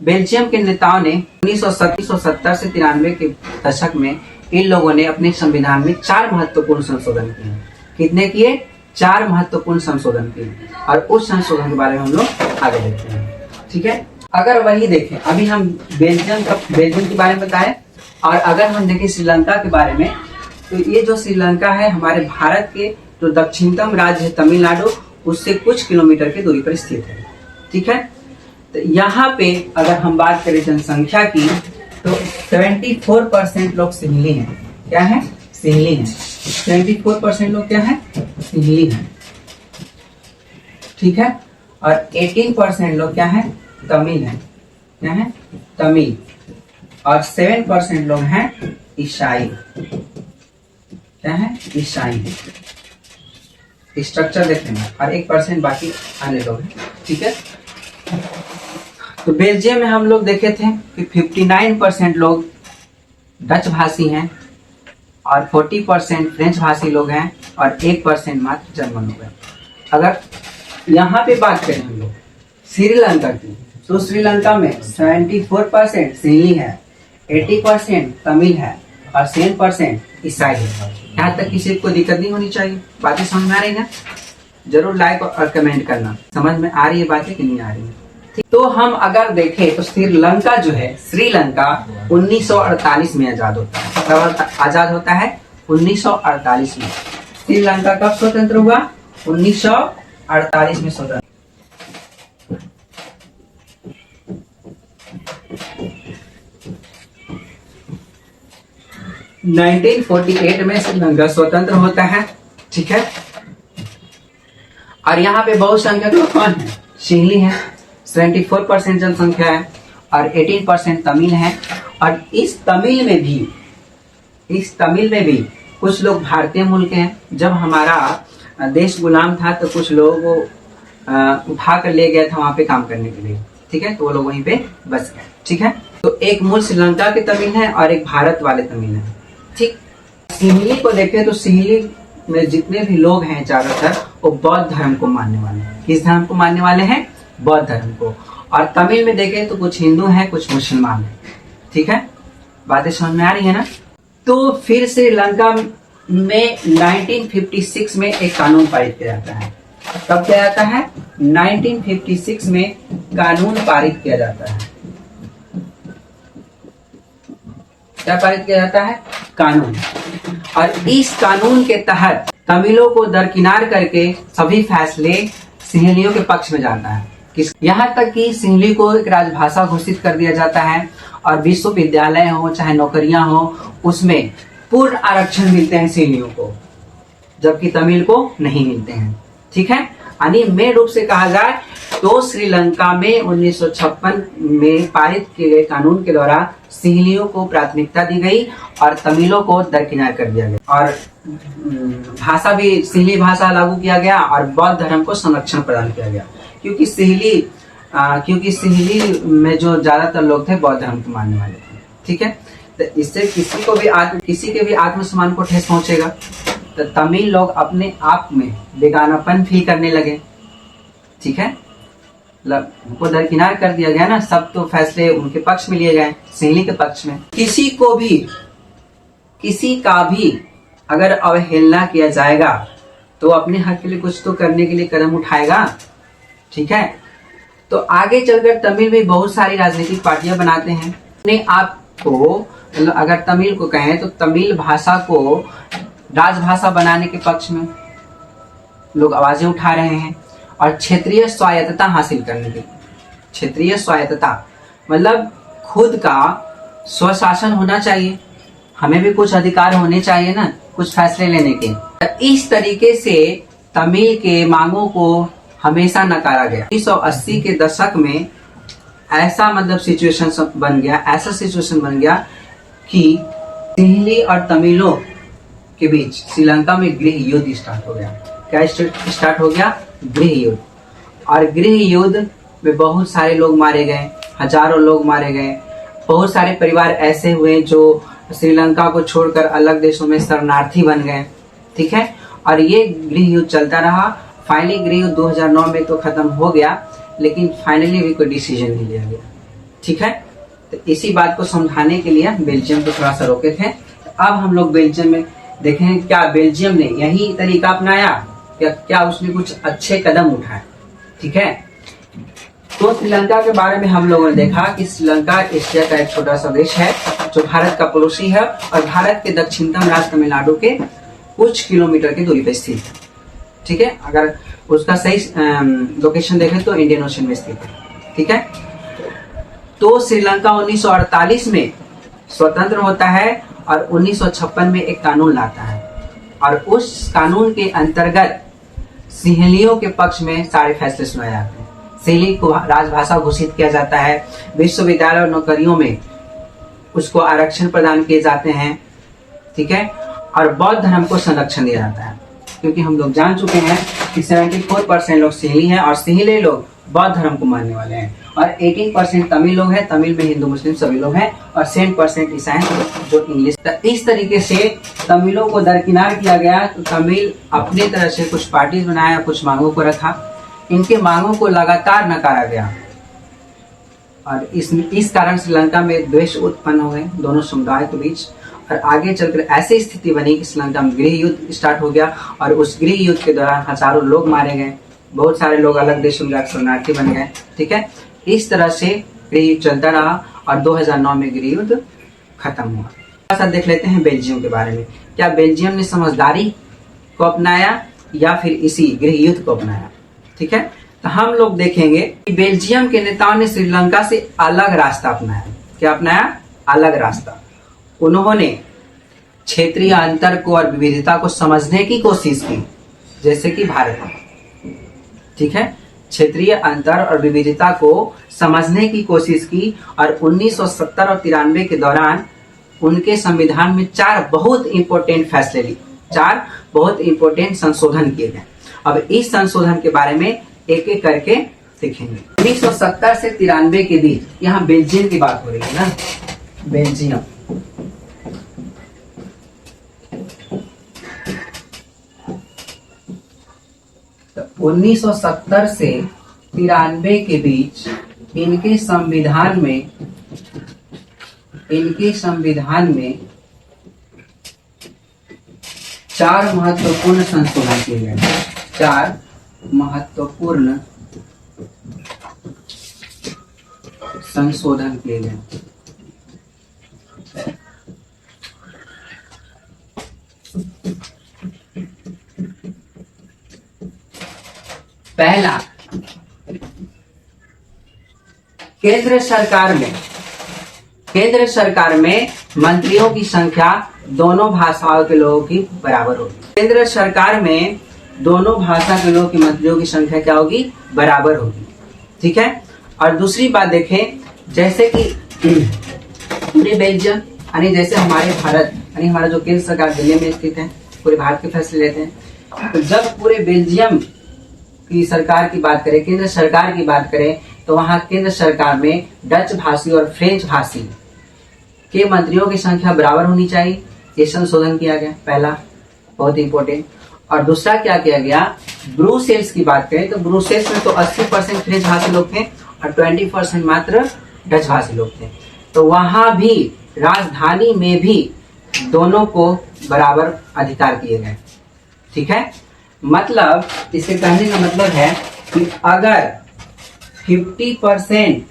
बेल्जियम के नेताओं ने 1970 से 93 के दशक में इन लोगों ने अपने संविधान में 4 महत्वपूर्ण संशोधन किए। कितने किए? 4 महत्वपूर्ण संशोधन किए, और उस संशोधन के बारे में हम लोग आगे देखते हैं, ठीक है। अगर वही देखें, अभी हम बेल्जियम के बारे में बताएं, और अगर हम देखें श्रीलंका के बारे में, तो ये जो श्रीलंका है हमारे भारत के जो दक्षिणतम राज्य है तमिलनाडु, उससे कुछ किलोमीटर की दूरी पर स्थित है, ठीक है। तो यहाँ पे अगर हम बात करें जनसंख्या की, तो 74% लोग सिंहली हैं। क्या है? सिंहली हैं। 74% लोग क्या है? सिंहली हैं, ठीक है। और 18% लोग क्या है? तमिल हैं। क्या है? तमिल। और 7% लोग हैं ईसाई। क्या है? ईसाई। स्ट्रक्चर देखेंगे, और 1% बाकी अन्य लोग हैं, ठीक है। तो बेल्जियम में हम लोग देखे थे कि 59% लोग डच भाषी हैं और 40% फ्रेंच भाषी लोग हैं और 1% मात्र जर्मन लोग हैं। अगर यहाँ पे बात करें हम लोग श्रीलंका की, तो श्रीलंका में 74% सिंहली है, 80% तमिल है और 7% ईसाई है। यहाँ तक किसी को दिक्कत नहीं होनी चाहिए। बातें समझ में आ रही है? जरूर लाइक और कमेंट करना। समझ में आ रही है बातें कि नहीं आ रही है? तो हम अगर देखें तो श्रीलंका जो है, श्रीलंका 1948 में आजाद होता है। कब आजाद होता है? 1948 में। श्रीलंका कब स्वतंत्र हुआ? 1948 में स्वतंत्र। नाइनटीन 48 में श्रीलंका स्वतंत्र होता है, ठीक है। और यहाँ पे बहुसंख्यक लोग कौन है? सिंहली है। 74% जनसंख्या है और 18% तमिल है। और इस तमिल में भी कुछ लोग भारतीय मूल के हैं। जब हमारा देश गुलाम था तो कुछ लोग उठा कर ले गया था वहां पे काम करने के लिए, ठीक है। तो वो लोग वहीं पे बस गए, ठीक है। तो एक मूल श्रीलंका के तमिल है और एक भारत वाले तमिल है, ठीक। सिंहली को देखें तो सिंहली में जितने भी लोग हैं ज्यादातर वो बौद्ध धर्म को मानने वाले हैं। किस धर्म को मानने वाले हैं? बौद्ध धर्म को। और तमिल में देखें तो कुछ हिंदू हैं, कुछ मुसलमान हैं, ठीक है। बातें समझ में आ रही है ना? तो फिर श्रीलंका में 1956 में एक कानून पारित किया जाता है। कब किया जाता है? 1956 में कानून पारित किया जाता है। क्या पारित किया जाता है? कानून। और इस कानून के तहत तमिलों को दरकिनार करके सभी फैसले सिंहलियों के पक्ष में जाता है। यहाँ तक कि सिंहली को एक राजभाषा घोषित कर दिया जाता है और विश्वविद्यालय हो चाहे नौकरियां हो उसमें पूर्ण आरक्षण मिलते हैं सिंहलियों को, जबकि तमिल को नहीं मिलते हैं, ठीक है। यानी मेन रूप से कहा जाए तो श्रीलंका में 1956 में पारित किए गए कानून के द्वारा सिंहलियों को प्राथमिकता दी गई और तमिलों को दरकिनार कर दिया गया। और भाषा भी सिंहली भाषा लागू किया गया और बौद्ध धर्म को संरक्षण प्रदान किया गया, क्योंकि सिंहली में जो ज्यादातर लोग थे बौद्ध धर्म को मानने वाले थे, ठीक है। तो इससे किसी के भी आत्मसम्मान को ठेस पहुंचेगा। तो तमिल लोग अपने आप में बेगानापन फील करने लगे, ठीक है। मतलब उनको दरकिनार कर दिया गया ना, सब तो फैसले उनके पक्ष में लिए गए, सिंहली के पक्ष में। किसी का भी अगर अवहेलना किया जाएगा तो अपने हक के लिए कुछ तो करने के लिए कदम उठाएगा, ठीक है। तो आगे चलकर तमिल में बहुत सारी राजनीतिक पार्टियां बनाते हैं अपने आप को, मतलब अगर तमिल को कहें तो तमिल भाषा को राजभाषा बनाने के पक्ष में लोग आवाजें उठा रहे हैं। और क्षेत्रीय स्वायत्तता हासिल करने के लिए, क्षेत्रीय स्वायत्तता मतलब खुद का स्वशासन होना चाहिए, हमें भी कुछ अधिकार होने चाहिए ना, कुछ फैसले लेने के। इस तरीके से तमिल के मांगों को हमेशा नकारा गया। 1980 के दशक में ऐसा मतलब सिचुएशन बन गया कि सिंहली और तमिलों के बीच श्रीलंका में गृह युद्ध स्टार्ट हो गया। क्या स्टार्ट हो गया? गृह युद्ध। और गृह युद्ध में बहुत सारे लोग मारे गए, हजारों लोग मारे गए। बहुत सारे परिवार ऐसे हुए जो श्रीलंका को छोड़कर अलग देशों में शरणार्थी बन गए, ठीक है। और ये गृह युद्ध चलता रहा। फाइनली गृह युद्ध 2009 में तो खत्म हो गया, लेकिन फाइनली भी कोई डिसीजन नहीं लिया गया, ठीक है। तो इसी बात को समझाने के लिए बेल्जियम को थोड़ा सा रोके थे। अब हम लोग बेल्जियम में देखें क्या बेल्जियम ने यही तरीका अपनाया, क्या उसने कुछ अच्छे कदम उठाए, ठीक है। तो श्रीलंका के बारे में हम लोगों ने देखा कि श्रीलंका एशिया का एक छोटा सा देश है जो भारत का पड़ोसी है और भारत के दक्षिणतम राज्य तमिलनाडु के कुछ किलोमीटर की दूरी पर स्थित है, ठीक है। अगर उसका सही लोकेशन देखें तो इंडियन ओशन में स्थित है, ठीक है। तो श्रीलंका 1948 में स्वतंत्र होता है और 1956 में एक कानून लाता है और उस कानून के अंतर्गत सिंहलियों के पक्ष में सारे फैसले सुनाए जाते हैं। सिंहली को राजभाषा घोषित किया जाता है। विश्वविद्यालय और नौकरियों में उसको आरक्षण प्रदान किए जाते हैं, ठीक है। और बौद्ध धर्म को संरक्षण दिया जाता है, क्योंकि हम लोग जान चुके हैं कि 74% लोग सिंहली हैं और सिंहली लोग बौद्ध धर्म को मानने वाले हैं और 18% तमिल लोग हैं, तमिल में हिंदू मुस्लिम सभी लोग हैं और 7% ईसाई जो इंग्लिश। इस तरीके से तमिलों को दरकिनार किया गया। तो तमिल अपने तरह से कुछ पार्टीज बनाया, कुछ मांगों को रखा, इनके मांगों को लगातार नकारा गया और इस कारण श्रीलंका में द्वेष उत्पन्न हो गए दोनों समुदाय के बीच। और आगे चलकर ऐसी स्थिति बनी कि श्रीलंका में गृह युद्ध स्टार्ट हो गया और उस गृह युद्ध के दौरान हजारों लोग मारे गए, बहुत सारे लोग अलग देशों में जाकर शरणार्थी बन गए, ठीक है। इस तरह से गृह युद्ध चलता रहा और 2009 में गृह युद्ध खत्म हुआ। थोड़ा सा देख लेते हैं बेल्जियम के बारे में। क्या बेल्जियम ने समझदारी को अपनाया या फिर इसी गृह युद्ध को अपनाया, ठीक है। तो हम लोग देखेंगे कि बेल्जियम के नेताओं ने श्रीलंका से अलग रास्ता अपनाया। क्या अपनाया? अलग रास्ता। उन्होंने क्षेत्रीय अंतर को और विविधता को समझने की कोशिश की, जैसे कि भारत, ठीक है। क्षेत्रीय अंतर और विविधता को समझने की कोशिश की और 1970 और 93 के दौरान उनके संविधान में 4 बहुत इंपॉर्टेंट फैसले लिए, 4 बहुत इंपॉर्टेंट संशोधन किए गए। अब इस संशोधन के बारे में एक एक करके देखेंगे। 1970 से 93 के बीच, यहाँ बेल्जियम की बात हो रही है ना, बेल्जियम। तो 1970 से 93 के बीच इनके संविधान में 4 महत्वपूर्ण संशोधन किए गए, 4 महत्वपूर्ण संशोधन किए गए। पहला, केंद्र सरकार में मंत्रियों की संख्या दोनों भाषाओं के लोगों की बराबर होगी। केंद्र सरकार में दोनों भाषा के लोगों की मंत्रियों की संख्या क्या होगी? बराबर होगी, ठीक है। और दूसरी बात देखें, जैसे कि पूरे बेल्जियम यानी जैसे हमारे भारत यानी हमारा जो केंद्र सरकार दिल्ली में स्थित है, पूरे भारत के फैसले लेते हैं। तो जब पूरे बेल्जियम की सरकार की बात करें, केंद्र सरकार की बात करें, तो वहां केंद्र सरकार में डच भाषी और फ्रेंच भाषी के मंत्रियों की संख्या बराबर होनी चाहिए। ये संशोधन किया गया, पहला बहुत इंपॉर्टेंट। और दूसरा क्या किया गया, ब्रुसेल्स की बात करें तो ब्रुसेल्स में तो 80% फ्रेंच भाषी लोग थे और 20% मात्र डच भाषी लोग थे। तो वहां भी राजधानी में भी दोनों को बराबर अधिकार किए गए। ठीक है, मतलब इसे कहने का मतलब है कि अगर 50%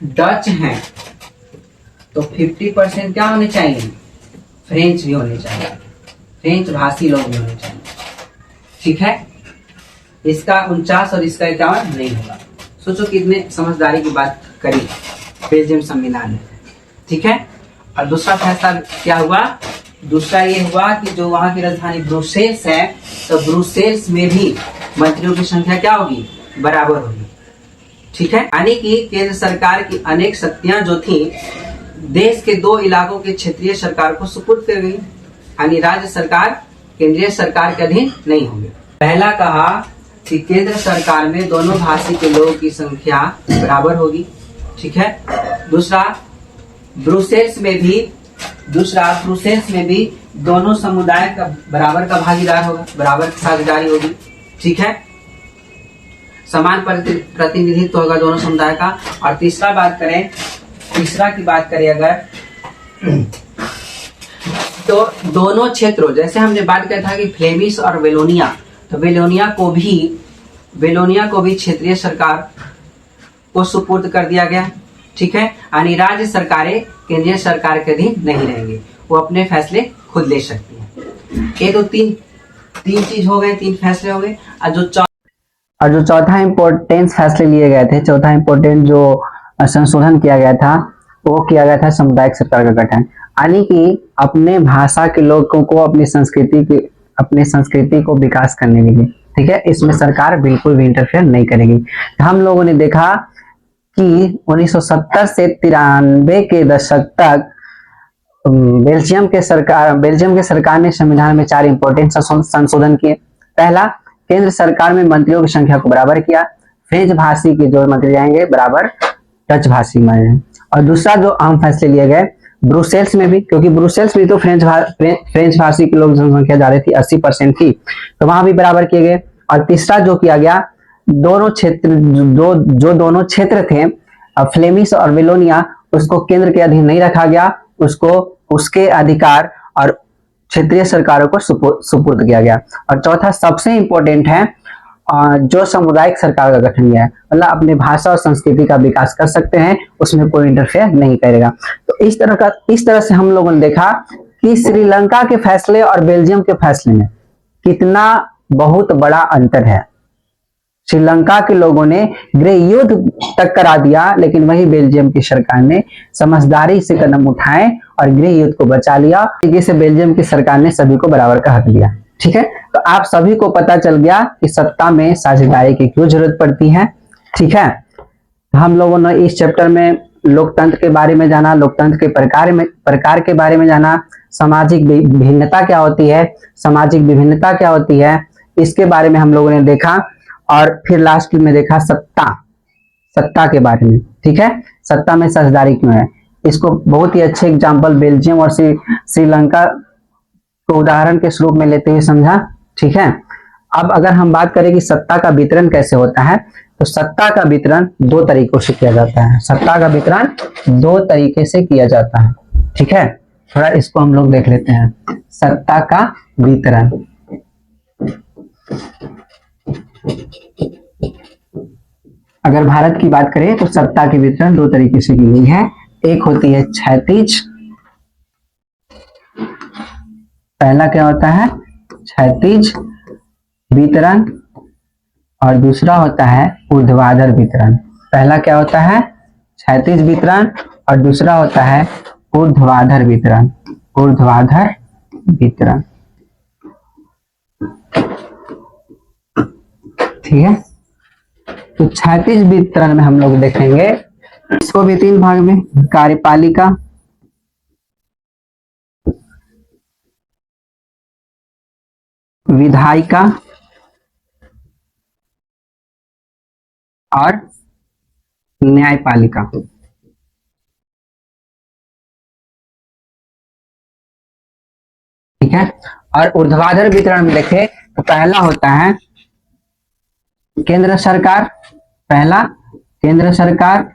डच हैं तो 50% क्या होने चाहिए, फ्रेंच भी होने चाहिए, फ्रेंच भाषी लोग भी होने चाहिए। ठीक है, इसका 49 और इसका 51 नहीं होगा। सोचो कितने समझदारी की बात करी बेल्जियम संविधान ने। ठीक है, और दूसरा फैसला क्या हुआ, दूसरा ये हुआ कि जो वहां की राजधानी ब्रुसेल्स है तो ब्रुसेल्स में भी मंत्रियों की संख्या क्या होगी, बराबर होगी। ठीक है, यानी कि केंद्र सरकार की अनेक शक्तियां जो थी देश के 2 इलाकों के क्षेत्रीय सरकार को सुपुर्द कर गई, यानी राज्य सरकार केंद्रीय सरकार के अधीन नहीं होंगे। पहला कहा कि केंद्र सरकार में दोनों भाषी के लोगों की संख्या बराबर होगी। ठीक है, दूसरा ब्रुसेल्स में भी दोनों समुदाय का बराबर का भागीदार होगा, बराबर की साझेदारी होगी। ठीक है, समान प्रतिनिधित्व होगा दोनों समुदाय का। और तीसरा की बात करें अगर तो दोनों क्षेत्रों, जैसे हमने बात किया था कि फ्लेमिश और वेलोनिया, तो वेलोनिया को भी क्षेत्रीय सरकार को सुपुर्द कर दिया गया। ठीक है, यानी राज्य सरकारें केंद्रीय सरकार के अधीन नहीं रहेंगे, वो अपने फैसले खुद ले सकती हैं। ये तो तीन चीज हो गए, 3 फैसले हो गए। और जो चौथा इम्पोर्टेंट फैसले लिए गए थे, चौथा इम्पोर्टेंट जो संशोधन किया गया था वो किया गया था सामुदायिक सरकार का गठन, यानी कि अपने भाषा के लोगों को अपनी संस्कृति को विकास करने के लिए। ठीक है, इसमें सरकार बिल्कुल भी इंटरफेयर नहीं करेगी। हम लोगों ने देखा कि 1970 से 93 के दशक तक बेल्जियम के सरकार ने संविधान में 4 इंपॉर्टेंट संशोधन किए। पहला, केंद्र सरकार में मंत्रियों की संख्या को बराबर किया, फ्रेंच भाषी के जो मंत्री जाएंगे बराबर डच भाषी में। और दूसरा जो अहम फैसले लिए गए ब्रुसेल्स में भी, क्योंकि ब्रुसेल्स में तो फ्रेंच भाषी के लोग जनसंख्या ज्यादा थी, 80% थी, तो वहां भी बराबर किए गए। और तीसरा जो किया गया, दोनों क्षेत्र थे फ्लेमिश और वेलोनिया, उसको केंद्र के अधीन नहीं रखा गया, उसको उसके अधिकार और क्षेत्रीय सरकारों को सुपुर्द किया गया। और चौथा सबसे इंपॉर्टेंट है, जो सामुदायिक सरकार का गठन किया है, मतलब अपने भाषा और संस्कृति का विकास कर सकते हैं, उसमें कोई इंटरफेयर नहीं करेगा। तो इस तरह से हम लोगों ने देखा कि श्रीलंका के फैसले और बेल्जियम के फैसले में कितना बहुत बड़ा अंतर है। श्रीलंका के लोगों ने गृह युद्ध तक करा दिया, लेकिन वही बेल्जियम की सरकार ने समझदारी से कदम उठाए और गृह युद्ध को बचा लिया। जैसे बेल्जियम की सरकार ने सभी को बराबर का हक दिया। ठीक है, तो आप सभी को पता चल गया कि सत्ता में साझेदारी की क्यों जरूरत पड़ती है। ठीक है, हम लोगों ने इस चैप्टर में लोकतंत्र के बारे में जाना, लोकतंत्र के प्रकार के बारे में जाना, सामाजिक भिन्नता क्या होती है, सामाजिक विभिन्नता क्या होती है, इसके बारे में हम लोगों ने देखा। और फिर लास्ट में देखा सत्ता के बारे में। ठीक है, सत्ता में साझेदारी क्यों है, इसको बहुत ही अच्छे एग्जाम्पल बेल्जियम और श्रीलंका को उदाहरण के स्वरूप में लेते हुए समझा। ठीक है, अब अगर हम बात करें कि सत्ता का वितरण कैसे होता है, तो सत्ता का वितरण 2 तरीकों से किया जाता है। सत्ता का वितरण 2 तरीके से किया जाता है। ठीक है, थोड़ा इसको हम लोग देख लेते हैं। सत्ता का वितरण, अगर भारत की बात करें तो सत्ता के वितरण 2 तरीके से की गई है। एक होती है क्षैतिज, पहला क्या होता है क्षैतिज वितरण, और दूसरा होता है ऊर्ध्वाधर वितरण। पहला क्या होता है क्षैतिज वितरण और दूसरा होता है ऊर्ध्वाधर वितरण। ऊर्ध्वाधर वितरण, ठीक है। तो क्षैतिज वितरण में हम लोग देखेंगे इसको भी 3 भाग में, कार्यपालिका, विधायिका और न्यायपालिका। ठीक है। और ऊर्ध्वाधर वितरण में देखें तो पहला होता है केंद्र सरकार, पहला केंद्र सरकार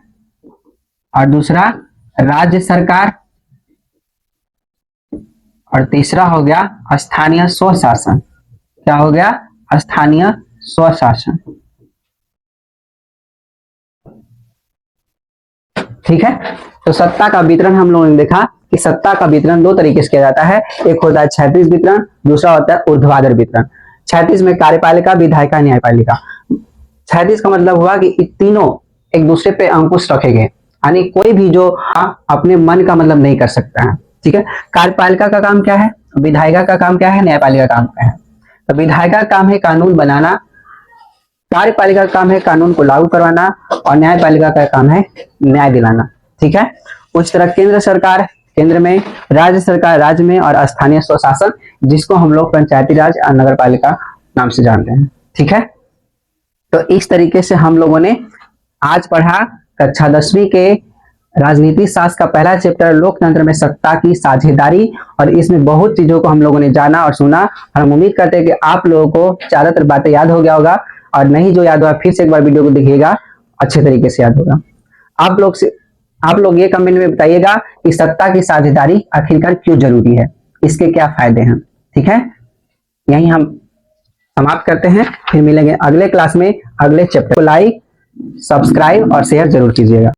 और दूसरा राज्य सरकार और तीसरा हो गया स्थानीय स्वशासन। क्या हो गया? स्थानीय स्वशासन। ठीक है। तो सत्ता का वितरण हम लोगों ने देखा कि सत्ता का वितरण दो तरीके से किया जाता है, एक होता है क्षैतिज वितरण, दूसरा होता है ऊर्ध्वाधर वितरण। क्षैतिज में कार्यपालिका, विधायिका, न्यायपालिका। क्षैतिज का मतलब हुआ कि तीनों एक दूसरे पे अंकुश रखे गए, यानी कोई भी जो अपने मन का मतलब नहीं कर सकता है। ठीक है। कार्यपालिका का काम क्या है, विधायिका का काम क्या है, न्यायपालिका का काम क्या है? तो विधायिका का काम है कानून बनाना, कार्यपालिका का काम है कानून को लागू करवाना और न्यायपालिका का काम है न्याय दिलाना। ठीक है। उस तरह केंद्र सरकार केंद्र में, राज्य सरकार राज्य में और स्थानीय स्वशासन जिसको हम लोग पंचायती राज और नगर पालिका नाम से जानते हैं। ठीक है। तो इस तरीके से हम लोगों ने आज पढ़ा कक्षा 10वीं के राजनीति शास्त्र का पहला चैप्टर लोकतंत्र में सत्ता की साझेदारी, और इसमें बहुत चीजों को हम लोगों ने जाना और सुना, और हम उम्मीद करते हैं कि आप लोगों को ज्यादातर बातें याद हो गया होगा, और नहीं जो याद हुआ फिर से एक बार वीडियो को देखिएगा, अच्छे तरीके से याद होगा। आप लोग ये कमेंट में बताइएगा कि सत्ता की साझेदारी आखिरकार क्यों जरूरी है, इसके क्या फायदे हैं। ठीक है। यही हम समाप्त करते हैं, फिर मिलेंगे अगले क्लास में अगले चैप्टर को। लाइक, सब्सक्राइब और शेयर जरूर कीजिएगा।